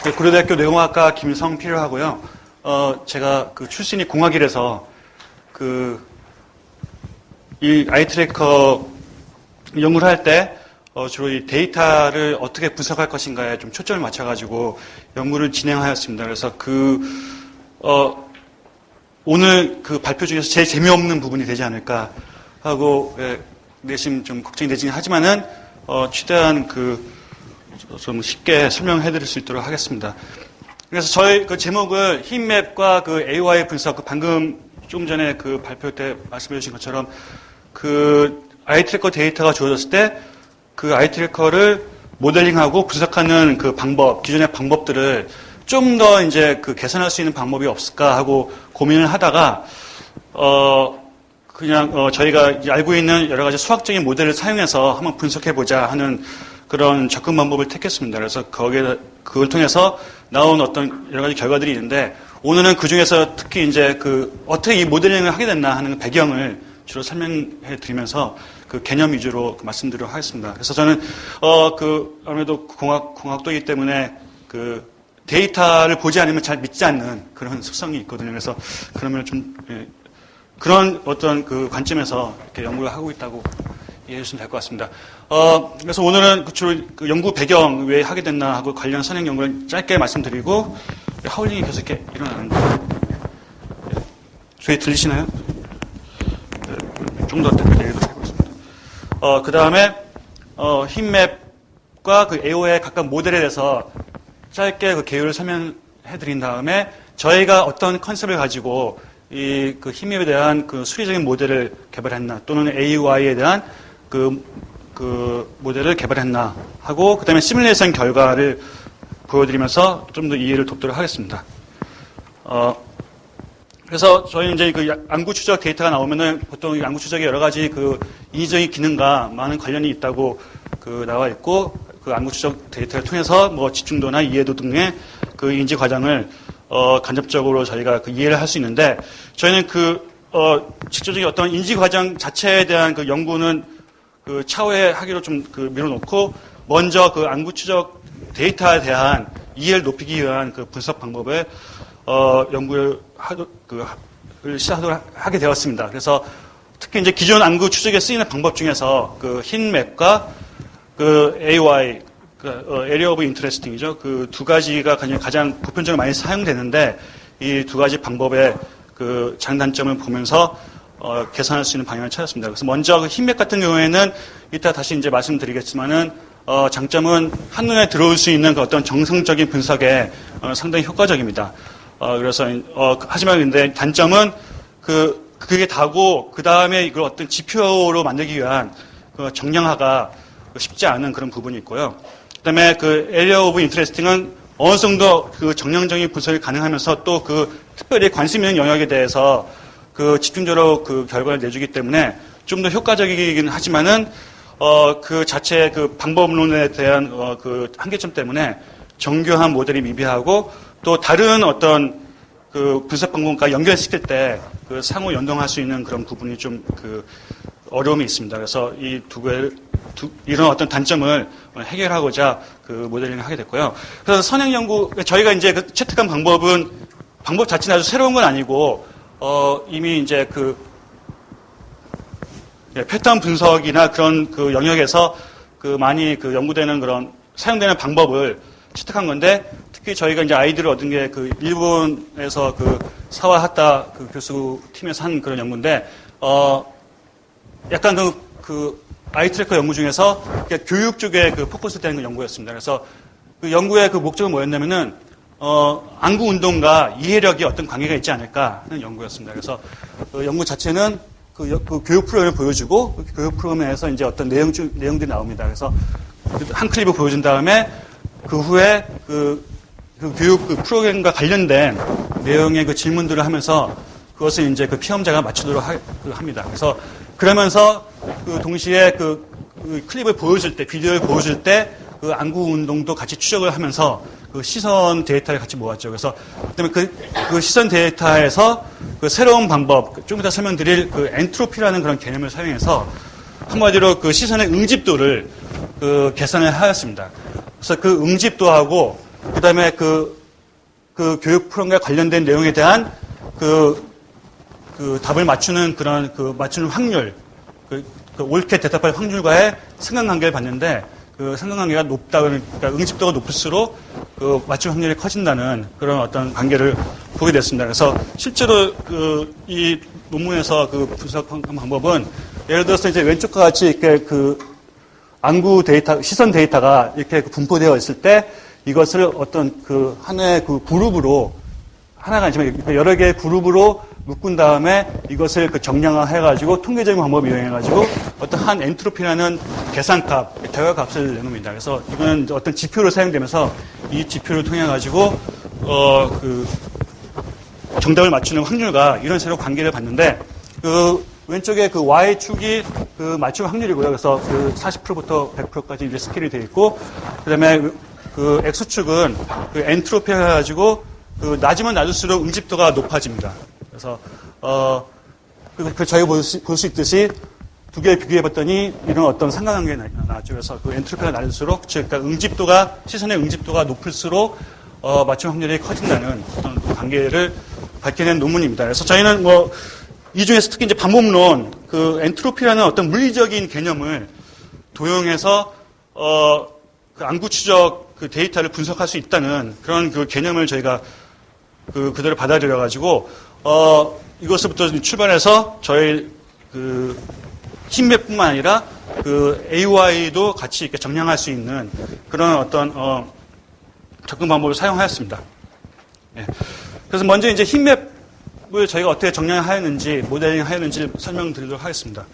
네, 고려대학교 뇌공학과 김성필을 하고요. 제가 그 출신이 공학이라서 이 아이트래커 연구를 할 때 주로 이 데이터를 어떻게 분석할 것인가에 좀 초점을 맞춰가지고 연구를 진행하였습니다. 그래서 오늘 그 발표 중에서 제일 재미없는 부분이 되지 않을까 하고 내심 좀 걱정이 되긴 하지만은 최대한 좀 쉽게 설명해 드릴 수 있도록 하겠습니다. 그래서 저희 그 제목을 힙맵과 그 AOI 분석, 방금 조금 전에 그 발표 때 말씀해 주신 것처럼 아이트래커 데이터가 주어졌을 때 그 아이트래커를 모델링하고 분석하는 그 방법, 기존의 방법들을 좀 더 이제 개선할 수 있는 방법이 없을까 하고 고민을 하다가, 저희가 알고 있는 여러 가지 수학적인 모델을 사용해서 한번 분석해보자 하는 그런 접근 방법을 택했습니다. 그래서 그걸 통해서 나온 어떤 여러 가지 결과들이 있는데, 오늘은 그 중에서 특히 이제 어떻게 이 모델링을 하게 됐나 하는 배경을 주로 설명해 드리면서 그 개념 위주로 말씀드리도록 하겠습니다. 그래서 저는, 아무래도 공학도이기 때문에 데이터를 보지 않으면 잘 믿지 않는 그런 습성이 있거든요. 그래서 그러면 그런 어떤 관점에서 이렇게 연구를 하고 있다고 이해해 주시면 될 것 같습니다. 그래서 오늘은 주로 연구 배경 왜 하게 됐나 하고 관련 선행 연구를 짧게 말씀드리고, 하울링이 계속 이렇게 일어나는데, 저희 들리시나요? 좀 더 댓글 내리도록 하겠습니다. 그 다음에, 힙맵과 AO의 각각 모델에 대해서 짧게 개요를 설명해 드린 다음에, 저희가 어떤 컨셉을 가지고 힙맵에 대한 수리적인 모델을 개발했나, 또는 AOI에 대한 모델을 개발했나 하고, 그 다음에 시뮬레이션 결과를 보여드리면서 좀 더 이해를 돕도록 하겠습니다. 그래서 저희는 이제 안구 추적 데이터가 나오면은 보통 안구 추적에 여러 가지 인위적인 기능과 많은 관련이 있다고 나와 있고, 안구 추적 데이터를 통해서 집중도나 이해도 등의 인지 과정을 간접적으로 저희가 이해를 할 수 있는데, 저희는 직접적인 어떤 인지 과정 자체에 대한 연구는 차후에 하기로 좀 밀어놓고, 먼저 안구 추적 데이터에 대한 이해를 높이기 위한 분석 방법을 연구를 시작하도록 하게 되었습니다. 그래서 특히 이제 기존 안구 추적에 쓰이는 방법 중에서 힙맵과 AOI, Area of Interesting이죠. 두 가지가 가장 보편적으로 많이 사용되는데, 이 두 가지 방법의 장단점을 보면서 개선할 수 있는 방향을 찾았습니다. 그래서 먼저 힙맵 같은 경우에는 이따 다시 이제 말씀드리겠지만은, 장점은 한눈에 들어올 수 있는 어떤 정성적인 분석에 상당히 효과적입니다. 그래서 하지만 근데 단점은 그게 다고, 그 다음에 이걸 어떤 지표로 만들기 위한 정량화가 쉽지 않은 그런 부분이 있고요. 그 다음에 Area of Interesting은 어느 정도 정량적인 분석이 가능하면서 또 특별히 관심 있는 영역에 대해서 집중적으로 결과를 내주기 때문에 좀 더 효과적이긴 하지만은, 자체 방법론에 대한 한계점 때문에 정교한 모델이 미비하고, 또 다른 어떤 분석 방법과 연결시킬 때 상호 연동할 수 있는 그런 부분이 좀 어려움이 있습니다. 그래서 이런 어떤 단점을 해결하고자 모델링을 하게 됐고요. 그래서 선행 연구, 저희가 이제 채택한 방법 자체는 아주 새로운 건 아니고, 이미 이제 패턴 분석이나 그런 영역에서 많이 연구되는 그런 사용되는 방법을 채택한 건데, 특히 저희가 이제 아이디어를 얻은 게 일본에서 사와 하타 교수 팀에서 한 그런 연구인데, 약간 아이트래커 연구 중에서 교육 쪽에 포커스 되는 연구였습니다. 그래서 연구의 목적은 뭐였냐면은, 안구 운동과 이해력이 어떤 관계가 있지 않을까 하는 연구였습니다. 그래서 연구 자체는 교육 프로그램을 보여주고, 교육 프로그램에서 이제 어떤 내용들이 나옵니다. 그래서 한 클립을 보여준 다음에 그 후에 교육 프로그램과 관련된 내용의 질문들을 하면서 그것을 이제 피험자가 맞추도록 합니다. 그래서 그러면서 동시에 클립을 보여줄 때, 비디오를 보여줄 때 안구 운동도 같이 추적을 하면서 시선 데이터를 같이 모았죠. 그래서 그다음에 시선 데이터에서 새로운 방법, 좀 이따 설명드릴 엔트로피라는 그런 개념을 사용해서 한마디로 시선의 응집도를 개선을 하였습니다. 그래서 그 응집도 하고, 그 다음에 그 교육 프로그램과 관련된 내용에 대한 그 답을 맞추는 그런 맞추는 확률, 옳게 대답할 확률과의 상관관계를 봤는데, 그 상관관계가 높다, 그러니까 응집도가 높을수록 그 맞춤 확률이 커진다는 그런 어떤 관계를 보게 됐습니다. 그래서 실제로 이 논문에서 그 분석한 방법은 예를 들어서 이제 왼쪽과 같이 이렇게 안구 데이터, 시선 데이터가 이렇게 분포되어 있을 때 이것을 어떤 하나의 그룹으로, 하나가 아니지만 여러 개의 그룹으로 묶은 다음에 이것을 정량화해가지고 통계적인 방법을 이용해가지고 어떤 한 엔트로피라는 계산값, 결과값을 내놓습니다. 그래서 이거는 어떤 지표로 사용되면서 이 지표를 통해가지고, 정답을 맞추는 확률과 이런 식으로 관계를 봤는데, 왼쪽에 Y축이 맞춤 확률이고요. 그래서 40%부터 100%까지 이제 스케일이 되어 있고, 그 다음에 X축은 엔트로피를 해가지고 낮으면 낮을수록 응집도가 높아집니다. 그래서, 저희가 볼 수 있듯이 두 개 비교해 봤더니 이런 어떤 상관관계가 나왔죠. 그래서 엔트로피가 낮을수록, 즉, 그러니까 시선의 응집도가 높을수록, 맞춤 확률이 커진다는 어떤 관계를 밝혀낸 논문입니다. 그래서 저희는 이 중에서 특히 이제 방법론, 엔트로피라는 어떤 물리적인 개념을 도용해서, 안구 추적 데이터를 분석할 수 있다는 그런 개념을 저희가 그대로 받아들여가지고, 이것부터 출발해서 저희 힘맵뿐만 아니라 AOI도 같이 이렇게 정량할 수 있는 그런 어떤, 접근 방법을 사용하였습니다. 예. 그래서 먼저 이제 힘맵을 저희가 어떻게 정량하였는지, 모델링 하였는지 설명드리도록 하겠습니다.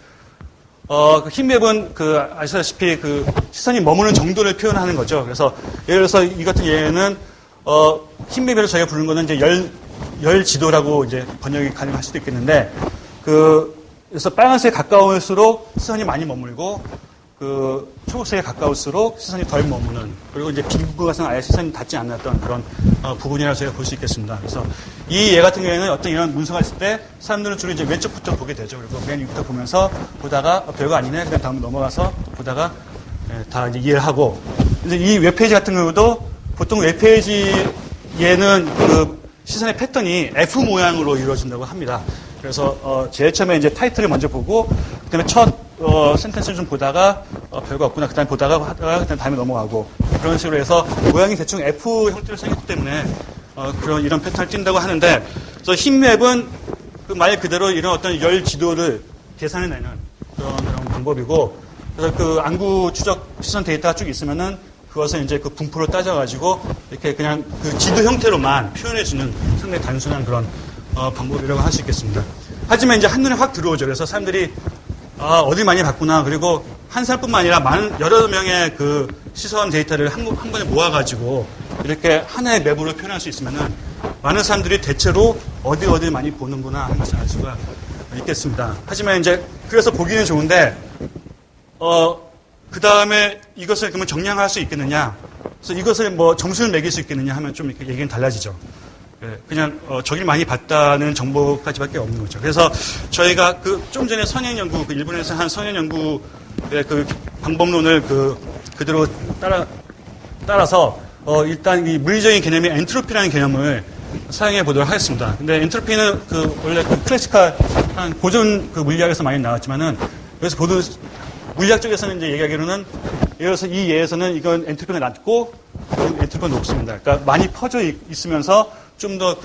힘맵은 아시다시피 시선이 머무는 정도를 표현하는 거죠. 그래서 예를 들어서 이 같은 예는, 힘맵이라고 저희가 부르는 거는 이제 열 지도라고 이제 번역이 가능할 수도 있겠는데, 그래서 빨간색에 가까울수록 시선이 많이 머물고, 초록색에 가까울수록 시선이 덜 머무는, 그리고 이제 빈 부분 같은 아예 시선이 닿지 않았던 그런 부분이라고 저희가 볼 수 있겠습니다. 그래서 이 예 같은 경우에는 어떤 이런 문서가 있을 때 사람들은 주로 이제 왼쪽부터 보게 되죠. 그리고 맨 위부터 보면서 보다가 별거 아니네, 그냥 다음 넘어가서 보다가 다 이제 이해를 하고, 이제 이 웹페이지 같은 경우도 보통 웹페이지에는 시선의 패턴이 F 모양으로 이루어진다고 합니다. 그래서 제일 처음에 이제 타이틀을 먼저 보고, 그다음에 첫 센텐스를 좀 보다가 별거 없구나, 그다음에 보다가 하다가 그다음에 다음에 넘어가고, 그런 식으로 해서 모양이 대충 F 형태로 생겼기 때문에 이런 패턴을 띈다고 하는데, 그래서 힘맵은 말 그대로 이런 어떤 열 지도를 계산해내는 그런 방법이고, 그래서 안구 추적 시선 데이터가 쭉 있으면은 그것을 이제 분포로 따져가지고 이렇게 그냥 지도 형태로만 표현해주는 상당히 단순한 그런 방법이라고 할 수 있겠습니다. 하지만 이제 한눈에 확 들어오죠. 그래서 사람들이 어디 많이 봤구나. 그리고 한 사람뿐만 아니라 여러 명의 시선 데이터를 한 번에 모아가지고 이렇게 하나의 맵으로 표현할 수 있으면은 많은 사람들이 대체로 어디 많이 보는구나 하는 것을 알 수가 있겠습니다. 하지만 이제 그래서 보기는 좋은데 그 다음에 이것을 그러면 정량할 수 있겠느냐? 그래서 이것을 점수를 매길 수 있겠느냐 하면 좀 이렇게 얘기는 달라지죠. 그냥 저길 많이 봤다는 정보까지밖에 없는 거죠. 그래서 저희가 좀 전에 선행 연구, 일본에서 한 선행 연구의 방법론을 그대로 따라서 일단 이 물리적인 개념인 엔트로피라는 개념을 사용해 보도록 하겠습니다. 근데 엔트로피는 원래 클래시컬한 고전 물리학에서 많이 나왔지만은 여기서 물리학 쪽에서는 이제 얘기하기로는, 예를 들어서 이 예에서는 이건 엔트로피가 낮고 엔트로피가 높습니다. 그러니까 많이 퍼져 있으면서 좀 더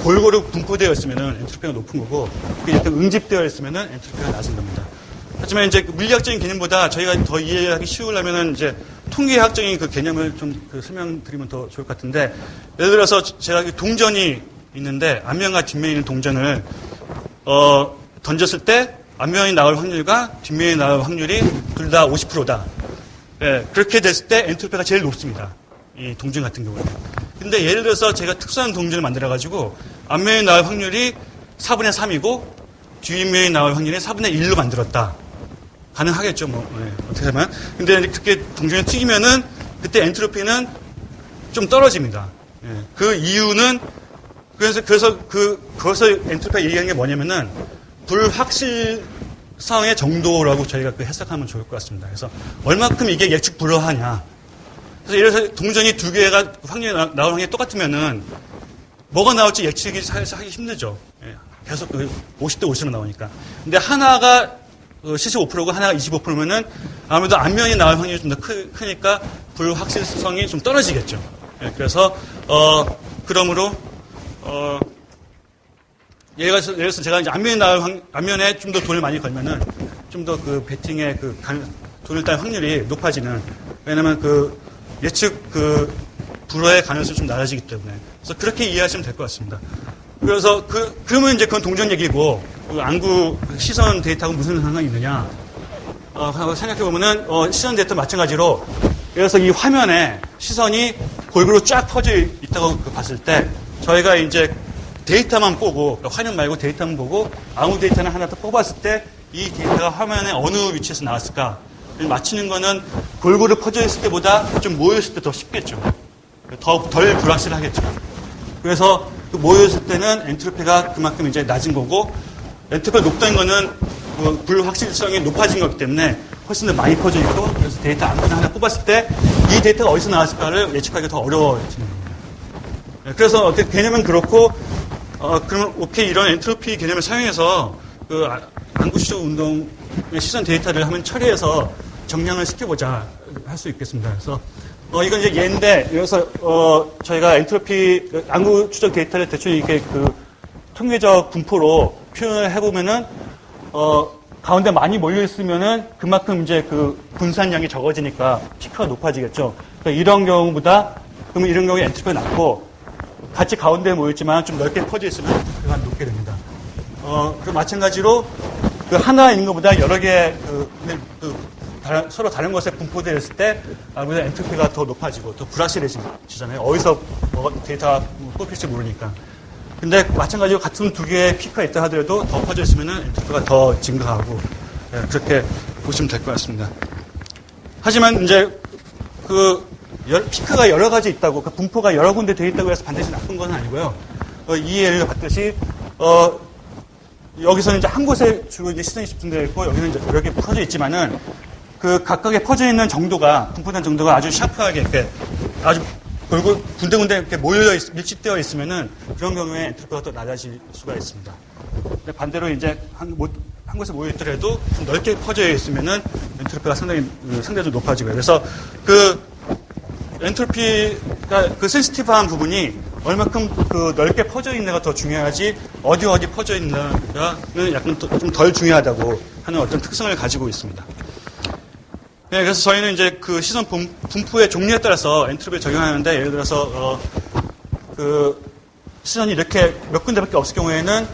골고루 분포되어 있으면은 엔트로피가 높은 거고, 이렇게 응집되어 있으면은 엔트로피가 낮은 겁니다. 하지만 이제 물리학적인 개념보다 저희가 더 이해하기 쉬우려면은 이제 통계학적인 개념을 좀 설명드리면 더 좋을 것 같은데, 예를 들어서 제가 동전이 있는데 앞면과 뒷면에 있는 동전을 던졌을 때 앞면이 나올 확률과 뒷면이 나올 확률이 둘 다 50%다. 예, 그렇게 됐을 때 엔트로피가 제일 높습니다. 이 동전 같은 경우는. 근데 예를 들어서 제가 특수한 동전을 만들어가지고 앞면이 나올 확률이 4분의 3이고 뒷면이 나올 확률이 4분의 1로 만들었다. 가능하겠죠, 어떻게 하면. 근데 그렇게 동전을 튀기면은 그때 엔트로피는 좀 떨어집니다. 예, 그 이유는, 그래서 거기서 엔트로피가 얘기하는 게 뭐냐면은 불확실성의 정도라고 저희가 해석하면 좋을 것 같습니다. 그래서 얼마큼 이게 예측 불허하냐. 그래서 예를 들어서 동전이 두 개가 확률이 나올 확률이 똑같으면은 뭐가 나올지 예측이 사실 하기 힘들죠. 예, 계속 50대 50으로 나오니까. 근데 하나가 75%고 하나가 25%면은 아무래도 앞면이 나올 확률이 좀 더 크니까 불확실성이 좀 떨어지겠죠. 예, 그래서 그러므로 예를 들어서 제가 이제 앞면에 좀 더 돈을 많이 걸면은 좀 더 그 베팅의 돈을 딸 확률이 높아지는, 왜냐면 예측 불허의 가능성이 좀 낮아지기 때문에. 그래서 그렇게 이해하시면 될 것 같습니다. 그래서 그러면 이제 그건 동전 얘기고, 안구 시선 데이터하고 무슨 상관이 있느냐. 생각해보면은, 시선 데이터 마찬가지로, 예를 들어서 이 화면에 시선이 골고루 쫙 퍼져 있다고 봤을 때, 저희가 이제 데이터만 보고, 화면 말고 데이터만 보고, 아무 데이터는 하나 더 뽑았을 때, 이 데이터가 화면에 어느 위치에서 나왔을까? 맞추는 거는 골고루 퍼져 있을 때보다 좀 모여있을 때 더 쉽겠죠. 덜 불확실하겠죠. 그래서 모여있을 때는 엔트로피가 그만큼 이제 낮은 거고, 엔트로피가 높다는 거는 불확실성이 높아진 거기 때문에 훨씬 더 많이 퍼져 있고, 그래서 데이터 하나 뽑았을 때 이 데이터가 어디서 나왔을까를 예측하기가 더 어려워지는 겁니다. 그래서 어떻게 개념은 그렇고, 그러면 오케이, 이런 엔트로피 개념을 사용해서 안구 추적 운동의 시선 데이터를 한번 처리해서 정량을 시켜보자 할 수 있겠습니다. 그래서 이건 이제 예인데, 여기서 저희가 엔트로피 안구 추적 데이터를 대충 이렇게 통계적 분포로 표현을 해보면은 가운데 많이 몰려 있으면은 그만큼 이제 분산량이 적어지니까 피크가 높아지겠죠. 그러니까 이런 경우에 엔트로피가 낮고, 같이 가운데에 모였지만 좀 넓게 퍼져 있으면 엔트로피가 높게 됩니다. 그 마찬가지로 하나 있는 것보다 여러 개 서로 다른 것에 분포되어 있을 때 아무래도 엔트로피가 더 높아지고 더 불확실해지잖아요. 어디서 데이터가 뽑힐지 모르니까. 근데 마찬가지로 같은 두 개의 피크가 있다 하더라도 더 퍼져 있으면 엔트로피가 더 증가하고, 그렇게 보시면 될 것 같습니다. 하지만 이제 피크가 여러 가지 있다고, 분포가 여러 군데 되어 있다고 해서 반드시 나쁜 건 아니고요. 이 예를 봤듯이 여기서는 이제 한 곳에 주로 이제 시선이 집중되어 있고, 여기는 이제 여러 개 퍼져 있지만은, 각각에 퍼져 있는 정도가, 분포된 정도가 아주 샤프하게 이렇게, 아주 군데군데 이렇게 밀집되어 있으면은, 그런 경우에 엔트로피가 더 낮아질 수가 있습니다. 근데 반대로 이제 한 곳에 모여있더라도 좀 넓게 퍼져 있으면은, 엔트로피가 상대적으로 높아지고요. 그래서 엔트로피가 센시티브한 부분이 얼마큼 넓게 퍼져 있느냐가 더 중요하지, 어디 퍼져 있느냐는 약간 좀 덜 중요하다고 하는 어떤 특성을 가지고 있습니다. 네, 그래서 저희는 이제 시선 분포의 종류에 따라서 엔트로피를 적용하는데, 예를 들어서 시선이 이렇게 몇 군데밖에 없을 경우에는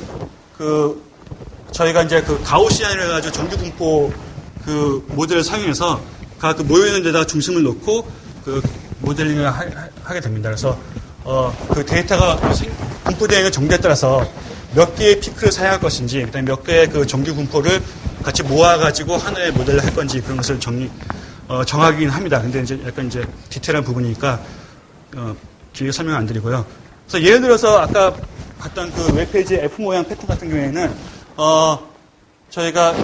저희가 이제 가우시안이라 해가지고 정규 분포 모델을 사용해서 모여있는 데다가 중심을 놓고 모델링을 하게 됩니다. 그래서 데이터가 분포되어 있는 정도에 따라서 몇 개의 피크를 사용할 것인지, 그다음에 몇 개의 정규 분포를 같이 모아가지고 하나의 모델을 할 건지, 그런 것을 정하긴 합니다. 근데 이제 약간 이제 디테일한 부분이니까 길게 설명 안 드리고요. 그래서 예를 들어서 아까 봤던 웹페이지 F 모양 패턴 같은 경우에는 저희가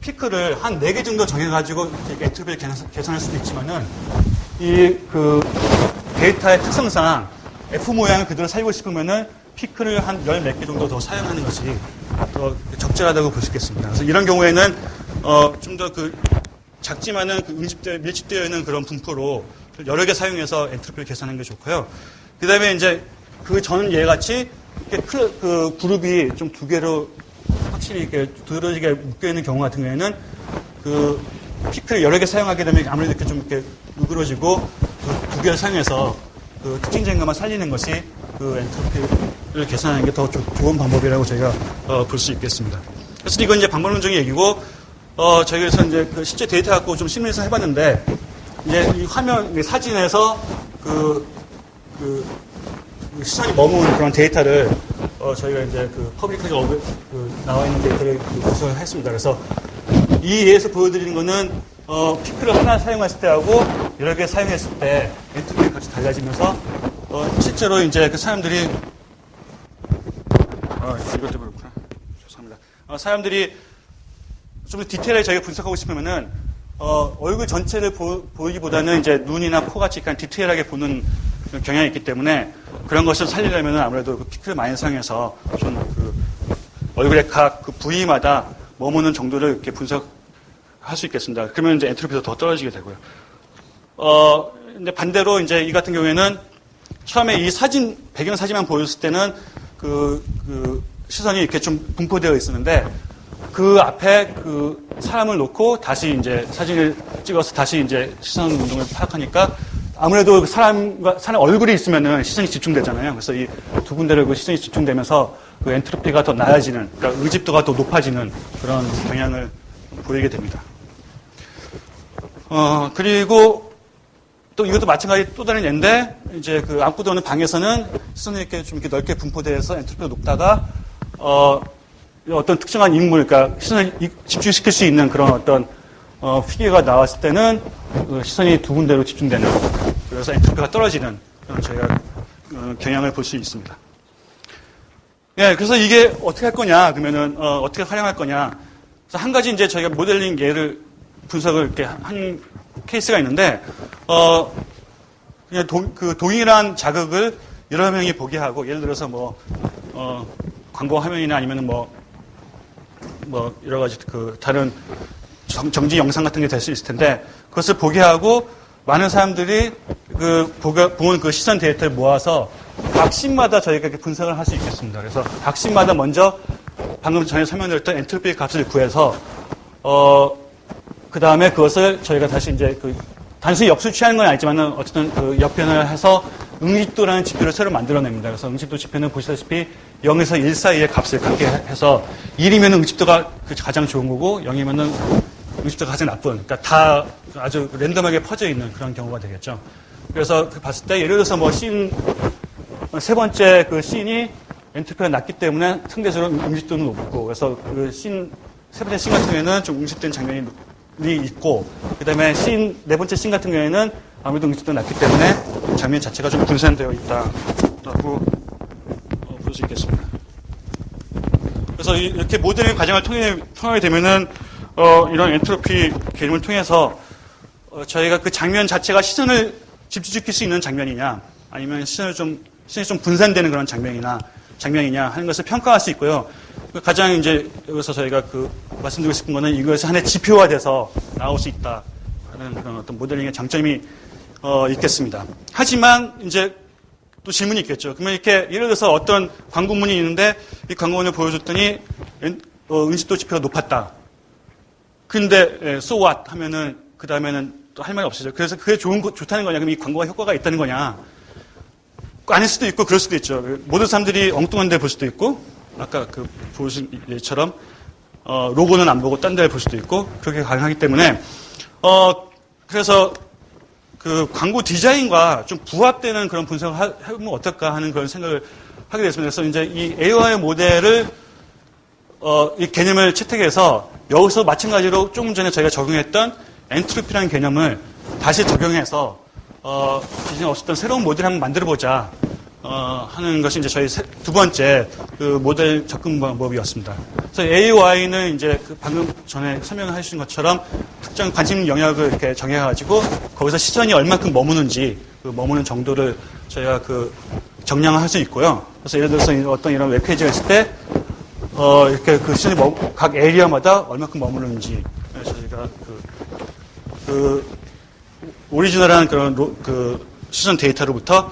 피크를 한 4개 정도 정해가지고 엔트로피를 계산할 수도 있지만은, 이 데이터의 특성상 F 모양을 그대로 살고 싶으면은 피크를 한 14개 정도 더 사용하는 것이 더 적절하다고 볼 수 있겠습니다. 그래서 이런 경우에는 좀 더 작지만은 밀집되어 있는 그런 분포로 여러 개 사용해서 엔트로피를 계산하는 게 좋고요. 그 다음에 이제 전 예같이 그룹이 좀 두 개로 확실히 이렇게 두드러지게 묶여있는 경우 같은 경우에는 피크를 여러 개 사용하게 되면 아무래도 이렇게 좀 이렇게 으그러지고 두 개를 사용해서 특징적인 것만 살리는 것이 엔트로피를 계산하는 게 더 좋은 방법이라고 저희가 볼 수 있겠습니다. 그래서 이건 이제 방법론적인 얘기고, 저희가 이제 실제 데이터 갖고 좀 시뮬레이션 해봤는데, 이제 이 화면, 사진에서 시선이 머문 그런 데이터를 저희가 이제 퍼블릭하게 나와 있는 데이터를 구성을 했습니다. 그래서 이 예에서 보여드리는 거는 피크를 하나 사용했을 때하고 여러 개 사용했을 때 엔트로피가 같이 달라지면서 실제로 이제 사람들이 이것도 그렇구나. 죄송합니다. 사람들이 좀 디테일하게 저희가 분석하고 싶으면은 얼굴 전체를 보이기보다는 이제 눈이나 코 같이 약간 디테일하게 보는 경향이 있기 때문에 그런 것을 살리려면 아무래도 그 픽셀 많이 사용해서 좀 그 얼굴의 각 그 부위마다 머무는 정도를 이렇게 분석할 수 있겠습니다. 그러면 이제 엔트로피도 더 떨어지게 되고요. 근데 반대로 이제 이 같은 경우에는 처음에 이 사진, 배경 사진만 보였을 때는 그 시선이 이렇게 좀 분포되어 있었는데 그 앞에 그 사람을 놓고 다시 이제 사진을 찍어서 다시 이제 시선 운동을 파악하니까 아무래도 사람 얼굴이 있으면은 시선이 집중되잖아요. 그래서 이 두 군데로 그 시선이 집중되면서 그 엔트로피가 더 낮아지는, 그러니까 응집도가 더 높아지는 그런 경향을 보이게 됩니다. 그리고 또 이것도 마찬가지 또 다른 예인데 이제 그 아무것도 없는 방에서는 시선이 이렇게 좀 이렇게 넓게 분포돼서 엔트로피가 높다가 어떤 특정한 인물, 그러니까 시선을 집중시킬 수 있는 그런 어떤 피규어가 나왔을 때는 시선이 두 군데로 집중되는, 그래서 엔트로피가 떨어지는 그런 저희가 경향을 볼 수 있습니다. 예, 그래서 이게 어떻게 할 거냐, 그러면은 어떻게 활용할 거냐. 그래서 한 가지 이제 저희가 모델링 예를 분석을 이렇게 한 케이스가 있는데 그냥 동일한 자극을 여러 명이 보게 하고, 예를 들어서 광고 화면이나 아니면은 여러 가지 그 다른 정지 영상 같은 게 될 수 있을 텐데, 그것을 보게 하고 많은 사람들이 본 그 시선 데이터를 모아서 각 씬마다 저희가 이렇게 분석을 할 수 있겠습니다. 그래서 각 씬마다 먼저 방금 전에 설명드렸던 엔트로피 값을 구해서 그 다음에 그것을 저희가 다시 이제 단순히 역수 취하는 건 아니지만은 어쨌든 그 역변을 해서 응집도라는 지표를 새로 만들어냅니다. 그래서 응집도 지표는 보시다시피 0에서 1 사이의 값을 갖게 해서 1이면 응집도가 가장 좋은 거고 0이면은 응집도가 가장 나쁜, 그러니까 다 아주 랜덤하게 퍼져 있는 그런 경우가 되겠죠. 그래서 봤을 때 예를 들어서 세 번째 그 씬이 엔트로피가 낮기 때문에 상대적으로 응집도는 높고, 그래서 세 번째 씬 같은 경우에는 좀 응집된 장면이 있고, 그 다음에 네 번째 씬 같은 경우에는 아무래도 응집도가 낮기 때문에 장면 자체가 좀 분산되어 있다라고 볼 수 있겠습니다. 그래서 이렇게 모델링 과정을 통하게 되면은 이런 엔트로피 개념을 통해서 저희가 그 장면 자체가 시선을 집중시킬 수 있는 장면이냐, 아니면 시선이 좀 분산되는 그런 장면이냐 하는 것을 평가할 수 있고요. 가장 이제 여기서 저희가 말씀드리고 싶은 거는 이것이 하나의 지표화돼서 나올 수 있다 하는 그런 어떤 모델링의 장점이 있겠습니다. 하지만 이제 또 질문이 있겠죠. 그러면 이렇게 예를 들어서 어떤 광고문이 있는데 이 광고문을 보여줬더니 응집도 지표가 높았다. 근데 so what 하면은 그 다음에는 또 할 말이 없어져. 그래서 그게 좋다는 거냐? 그럼 이 광고가 효과가 있다는 거냐? 아닐 수도 있고 그럴 수도 있죠. 모든 사람들이 엉뚱한 데 볼 수도 있고, 아까 보신 예처럼 로고는 안 보고 딴 데를 볼 수도 있고, 그렇게 가능하기 때문에 그래서 그 광고 디자인과 좀 부합되는 그런 분석을 해보면 어떨까 하는 그런 생각을 하게 됐습니다. 그래서 이제 이 AI 모델을 이 개념을 채택해서 여기서 마찬가지로 조금 전에 저희가 적용했던 엔트로피라는 개념을 다시 적용해서 기존에 없었던 새로운 모델을 한번 만들어보자 하는 것이 이제 저희 두 번째 그 모델 접근 방법이었습니다. 그래서 AY는 이제 방금 전에 설명해 주신 것처럼 특정 관심 영역을 이렇게 정해가지고 거기서 시선이 얼마큼 머무는지 그 머무는 정도를 저희가 정량을 할 수 있고요. 그래서 예를 들어서 어떤 이런 웹페이지가 있을 때 이렇게 그 시선이 각 에리어마다 얼마큼 머무는지 저희가 오리지널한 그런 시선 데이터로부터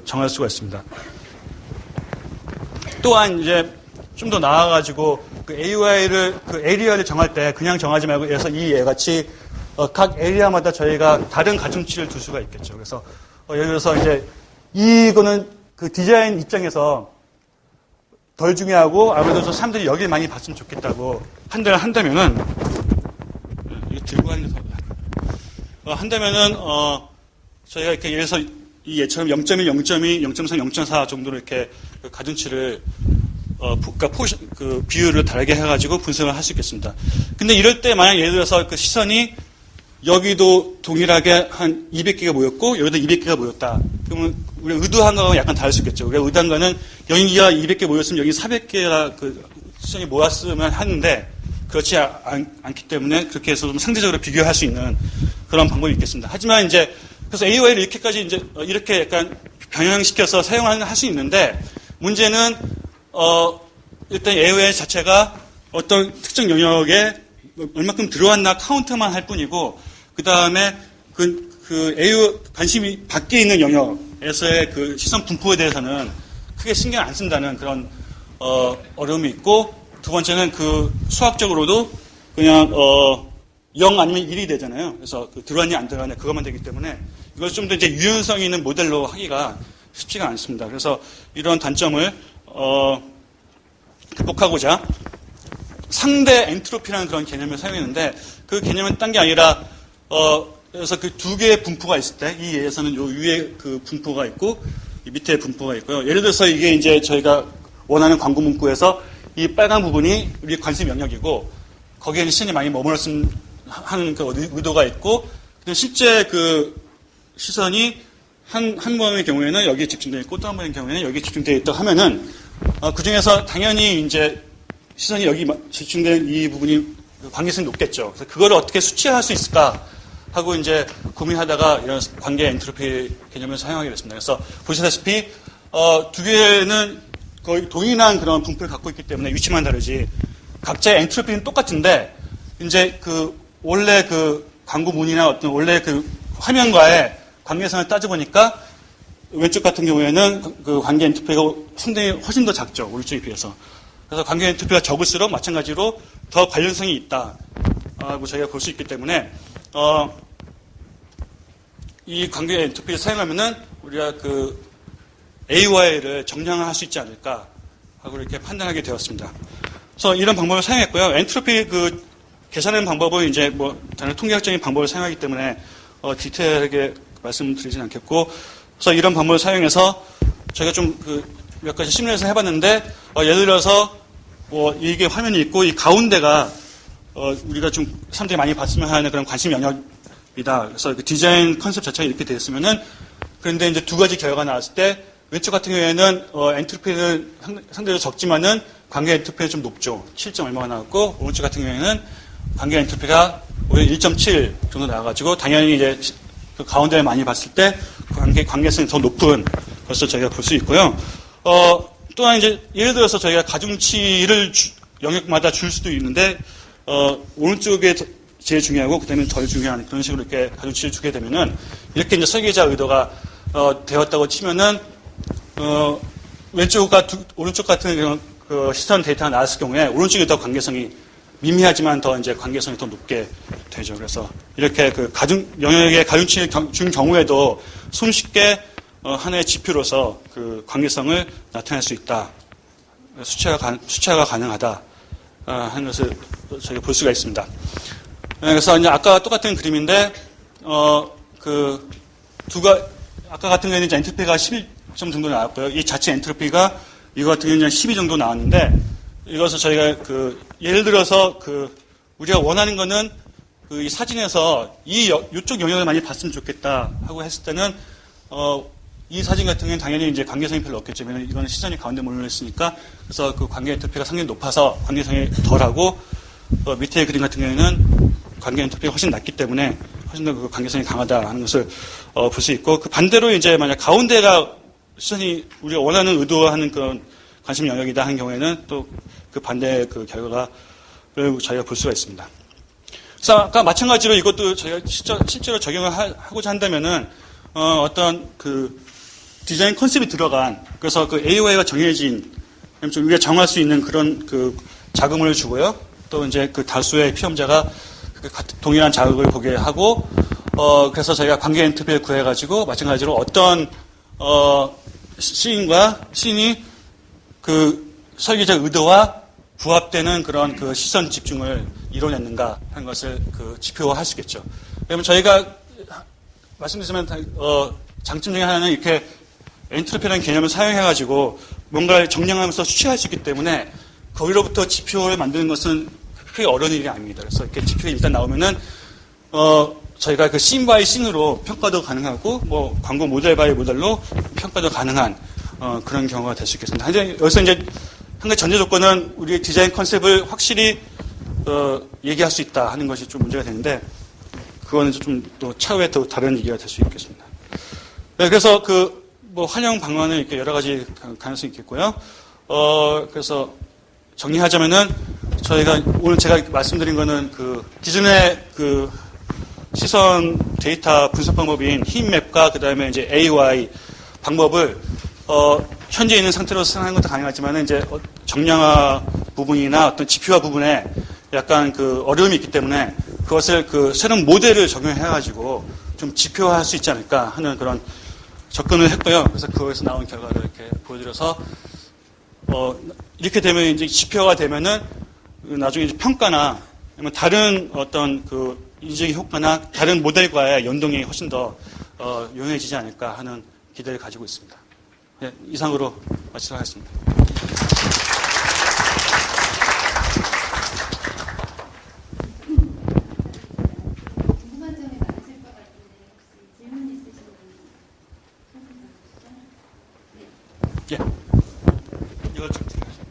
정할 수가 있습니다. 또한 이제 좀 더 나아가지고 AUI를 에리어를 정할 때 그냥 정하지 말고, 그래서 이 예같이 각 에리어마다 저희가 다른 가중치를 둘 수가 있겠죠. 그래서 예를 들어서 이제 이거는 디자인 입장에서 덜 중요하고 아무래도 사람들이 여기를 많이 봤으면 좋겠다고 판단을 한다면은 이거 들고 가는 게 더 한다면은 저희가 이렇게 예를 들어서 이 예처럼 0.1, 0.2, 0.3, 0.4 정도로 이렇게 가중치를 비율을 다르게 해가지고 분석을 할 수 있겠습니다. 근데 이럴 때 만약 예를 들어서 시선이 여기도 동일하게 한 200개가 모였고 여기도 200개가 모였다. 그러면 우리가 의도한 거하고 약간 다를 수 있겠죠. 우리가 의도한 거는 여기가 200개 모였으면 여기 400개가 시선이 모였으면 하는데, 그렇지 않기 때문에 그렇게 해서 좀 상대적으로 비교할 수 있는 그런 방법이 있겠습니다. 하지만 이제 그래서 AOI를 이렇게까지 이제 이렇게 약간 변형시켜서 할 수 있는데 문제는 일단 AOI 자체가 어떤 특정 영역에 얼마큼 들어왔나 카운트만 할 뿐이고 그 다음에 그 AOI 관심이 밖에 있는 영역에서의 그 시선 분포에 대해서는 크게 신경 안 쓴다는 그런 어려움이 있고 두 번째는 그 수학적으로도 그냥 0 아니면 1이 되잖아요. 그래서 그 들어왔냐 안 들어왔냐 그것만 되기 때문에 이걸 좀 더 이제 유연성 있는 모델로 하기가 쉽지가 않습니다. 그래서 이런 단점을 극복하고자 상대 엔트로피라는 그런 개념을 사용했는데 그 개념은 딴 게 아니라 그래서 그 두 개의 분포가 있을 때 이 예에서는 요 위에 그 분포가 있고 이 밑에 분포가 있고요. 예를 들어서 이게 이제 저희가 원하는 광고 문구에서 이 빨간 부분이 우리 관심 영역이고 거기에는 시선이 많이 머물렀으면 하는 그 의도가 있고 실제 그 시선이 한 번의 경우에는 여기에 집중되어 있고 또 한 번의 경우에는 여기에 집중되어 있다고 하면은 그 중에서 당연히 이제 시선이 여기 집중된 이 부분이 관계성이 높겠죠. 그래서 그거를 어떻게 수치화할 수 있을까 하고 이제 고민하다가 이런 관계 엔트로피 개념을 사용하게 됐습니다. 그래서 보시다시피 두 개는 거의 동일한 그런 분포를 갖고 있기 때문에 위치만 다르지 각자의 엔트로피는 똑같은데 이제 그 원래 그 광고 문이나 어떤 원래 그 화면과의 관계성을 따져보니까 왼쪽 같은 경우에는 그 관계 엔트로피가 상당히 훨씬 더 작죠. 오른쪽에 비해서. 그래서 관계 엔트로피가 적을수록 마찬가지로 더 관련성이 있다고 저희가 볼 수 있기 때문에 이 관계 엔트로피를 사용하면은 우리가 그 AOI를 정량할 수 있지 않을까 하고 이렇게 판단하게 되었습니다. 그래서 이런 방법을 사용했고요. 엔트로피 그 계산하는 방법은 이제 뭐 다른 통계학적인 방법을 사용하기 때문에 디테일하게 말씀드리진 않겠고, 그래서 이런 방법을 사용해서 저희가 좀 그 몇 가지 시뮬레이션 해봤는데 예를 들어서 뭐 이게 화면이 있고 이 가운데가 우리가 좀 사람들이 많이 봤으면 하는 그런 관심 영역이다. 그래서 그 디자인 컨셉 자체가 이렇게 되었으면은 그런데 이제 두 가지 결과가 나왔을 때 왼쪽 같은 경우에는 엔트로피는 상대적으로 적지만은 관계 엔트로피는 좀 높죠. 7점 얼마가 나왔고 오른쪽 같은 경우에는 관계 엔트로피가 오히려 1.7 정도 나와가지고 당연히 이제 그 가운데를 많이 봤을 때 관계성이 더 높은 것을 저희가 볼 수 있고요. 또한 이제 예를 들어서 저희가 가중치를 영역마다 줄 수도 있는데 오른쪽에 제일 중요하고 그다음에 덜 중요한 그런 식으로 이렇게 가중치를 주게 되면은 이렇게 이제 설계자 의도가 되었다고 치면은 왼쪽과 오른쪽 같은 그런 그 시선 데이터가 나왔을 경우에 오른쪽이 더 관계성이 미미하지만 더 이제 관계성이 더 높게 되죠. 그래서 이렇게 그 영역의 가중치를 준 경우에도 손쉽게 하나의 지표로서 그 관계성을 나타낼 수 있다. 수치화가 가능하다 하는 것을 저희가 볼 수가 있습니다. 그래서 이제 아까 똑같은 그림인데 아까 같은 경우에는 이제 엔트로피가 11점 정도 나왔고요. 이 자체 엔트로피가 이거 같은 경우는 12 정도 나왔는데 이것을 저희가 예를 들어서 우리가 원하는 거는 이 사진에서 이쪽 영역을 많이 봤으면 좋겠다 하고 했을 때는 이 사진 같은 경우는 당연히 이제 관계성이 별로 없겠죠. 왜냐면 이거는 시선이 가운데 몰려 있으니까. 그래서 그 관계 엔트로피가 상당히 높아서 관계성이 덜하고 밑에 그림 같은 경우에는 관계 엔트로피가 훨씬 낮기 때문에 훨씬 더 그 관계성이 강하다 하는 것을 볼 수 있고, 그 반대로 이제 만약 가운데가 시선이 우리가 원하는 의도하는 그런 관심 영역이다 하는 경우에는 또 그 반대의 그 결과를 저희가 볼 수가 있습니다. 그래서 아까 마찬가지로 이것도 저희가 실제로 적용을 하고자 한다면은 어떤 그 디자인 컨셉이 들어간, 그래서 그 AOI가 정해진 좀 우리가 정할 수 있는 그런 그 자금을 주고요. 또 이제 그 다수의 피험자가 동일한 자극을 보게 하고, 그래서 저희가 관계 엔트로피를 구해가지고 마찬가지로 어떤 시인이 그 설계자 의도와 부합되는 그런 그 시선 집중을 이뤄냈는가 하는 것을 그 지표화할 수 있겠죠. 그러면 저희가 말씀드리자면 장점 중에 하나는 이렇게 엔트로피라는 개념을 사용해가지고 뭔가를 정량하면서 수치할 수 있기 때문에 거기로부터 지표를 만드는 것은 크게 어려운 일이 아닙니다. 그래서 이렇게 지표가 일단 나오면은 저희가 그 씬 바이 씬으로 평가도 가능하고 뭐 광고 모델 바이 모델로 평가도 가능한 그런 경우가 될 수 있겠습니다. 여기서 이제 한 가지 전제 조건은 우리의 디자인 컨셉을 확실히 얘기할 수 있다 하는 것이 좀 문제가 되는데 그거는 좀 또 차후에 또 다른 얘기가 될 수 있겠습니다. 네, 그래서 뭐 환영 방안은 이렇게 여러 가지 가능성이 있겠고요. 그래서 정리하자면은 저희가 오늘 제가 말씀드린 거는 기존의 시선 데이터 분석 방법인 힙맵과 그다음에 이제 AY 방법을 현재 있는 상태로 사용하는 것도 가능하지만 이제 정량화 부분이나 어떤 지표화 부분에 약간 어려움이 있기 때문에 그것을 새로운 모델을 적용해가지고 좀 지표화할 수 있지 않을까 하는 그런 접근을 했고요. 그래서 그거에서 나온 결과를 이렇게 보여드려서 이렇게 되면 이제 지표화가 되면은 나중에 이제 평가나 아니면 다른 어떤 인지적인 효과나 다른 모델과의 연동이 훨씬 더 용이해지지 않을까 하는 기대를 가지고 있습니다. 네, 이상으로 마치도록 하겠습니다. 궁금한 점이 많으실 것 같은데 혹시 질문 있으신 분 예. 이걸 좀 드리겠습니다.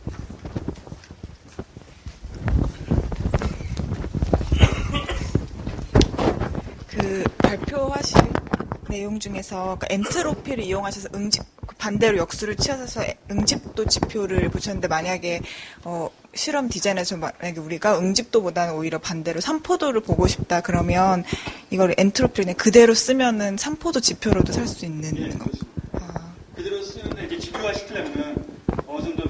발표하실 내용 중에서 엔트로피를 이용하셔서 반대로 역수를 취하셔서 응집도 지표를 보셨는데 만약에 실험 디자인에서 만약에 우리가 응집도보다는 오히려 반대로 산포도를 보고 싶다 그러면 이걸 엔트로피를 그대로 쓰면은 산포도 지표로도 살 수 있는 예, 거. 그대로 쓰는데 이제 지표화 시키려면 어느 정도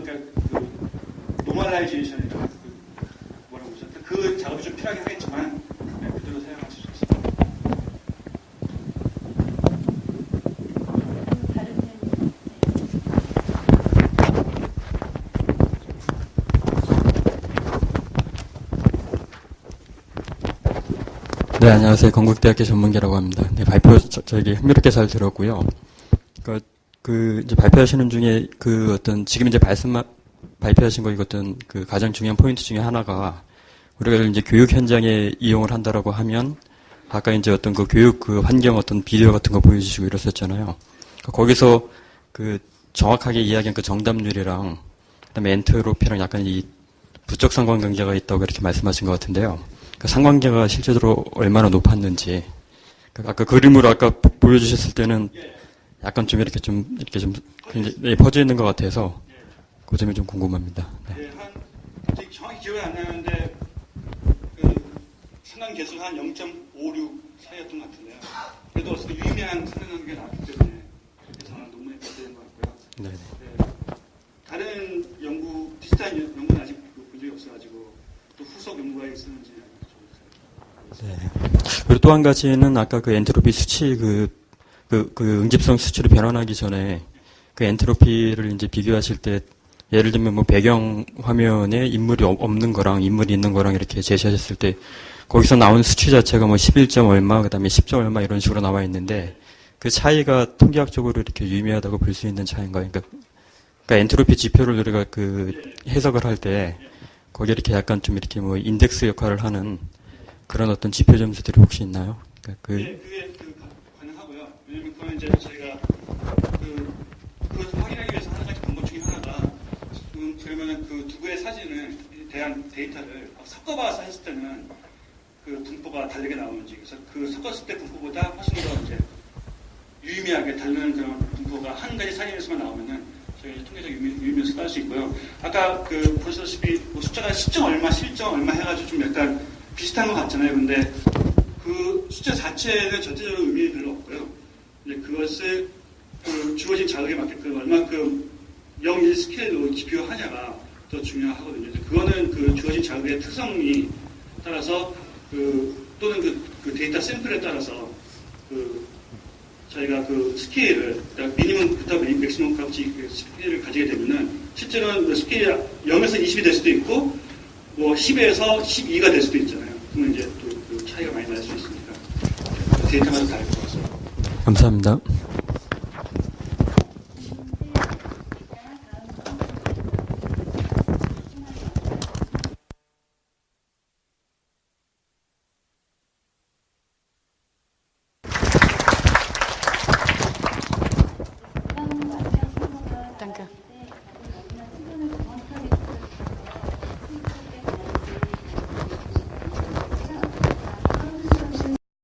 노멀라이제이션이라고 뭐라고 하셨죠? 그 작업이 좀 필요하긴 하겠지만 그대로 사용할 수 있습니다. 네, 안녕하세요. 건국대학교 전문기라고 합니다. 네, 발표 저기 흥미롭게 잘 들었고요. 이제 발표하시는 중에 지금 이제 발표하신 거 어떤 가장 중요한 포인트 중에 하나가 우리가 이제 교육 현장에 이용을 한다라고 하면 아까 이제 어떤 교육 환경 어떤 비디오 같은 거 보여주시고 이랬었잖아요. 거기서 정확하게 이야기한 정답률이랑 그다음에 엔트로피랑 약간 이 부적 상관관계가 있다고 이렇게 말씀하신 것 같은데요. 상관계가 실제로 얼마나 높았는지. 아까 그림으로 아까 보여주셨을 때는 약간 좀 이렇게 좀 굉장히 퍼져 있는 것 같아서 그 점이 좀 궁금합니다. 네. 정확히 기억이 안 나는데 상관 개수가 한 0.56 사이였던 것 같은데요. 그래도 어쨌든 유의미한 상관관계가 나왔기 때문에 그래서 논문에 기재된 것 같고요. 네. 다른 비슷한 연구는 아직 본 적이 없어가지고 또 후속 연구가 있었는지. 네. 그리고 또 한 가지는 아까 엔트로피 수치 응집성 수치로 변환하기 전에 엔트로피를 이제 비교하실 때 예를 들면 뭐 배경 화면에 인물이 없는 거랑 인물이 있는 거랑 이렇게 제시하셨을 때 거기서 나온 수치 자체가 뭐 11점 얼마 그다음에 10점 얼마 이런 식으로 나와 있는데 그 차이가 통계학적으로 이렇게 유의미하다고 볼 수 있는 차이인가요? 그러니까 엔트로피 지표를 우리가 해석을 할 때 거기에 이렇게 약간 좀 이렇게 뭐 인덱스 역할을 하는 그런 어떤 지표 점수들이 혹시 있나요? 네, 그게 가능하고요. 왜냐면 그건 이제 저희가 그걸 확인하기 위해서 하는 가지 방법 중에 하나가 그러면 두 개의 사진에 대한 데이터를 섞어봐서 했을 때는 분포가 다르게 나오는지 그래서 섞었을 때 분포보다 훨씬 더 이제 유의미하게 다른 그런 분포가 한 가지 사진에서만 나오면은 저희 통계적 유의미를 쌓을 수 있고요. 아까 보시다시피 뭐 숫자가 10점 얼마, 11점 얼마 해가지고 좀 약간 비슷한 것 같잖아요. 근데 그 숫자 자체는 전체적으로 의미 별로 없고요. 이제 그것을 주어진 자극에 맞게끔 얼마큼 0, 1 스케일로 지표하냐가 더 중요하거든요. 그거는 주어진 자극의 특성이 따라서 또는 데이터 샘플에 따라서 저희가 스케일을 그러니까 미니멈부터 맥시멈까지 스케일을 가지게 되면은 실제로는 스케일이 0에서 20이 될 수도 있고 뭐 10에서 12가 될 수도 있잖아요. 그러면 이제 또 차이가 많이 날 수 있으니까 데이터마다 다를 것 같습니다. 감사합니다.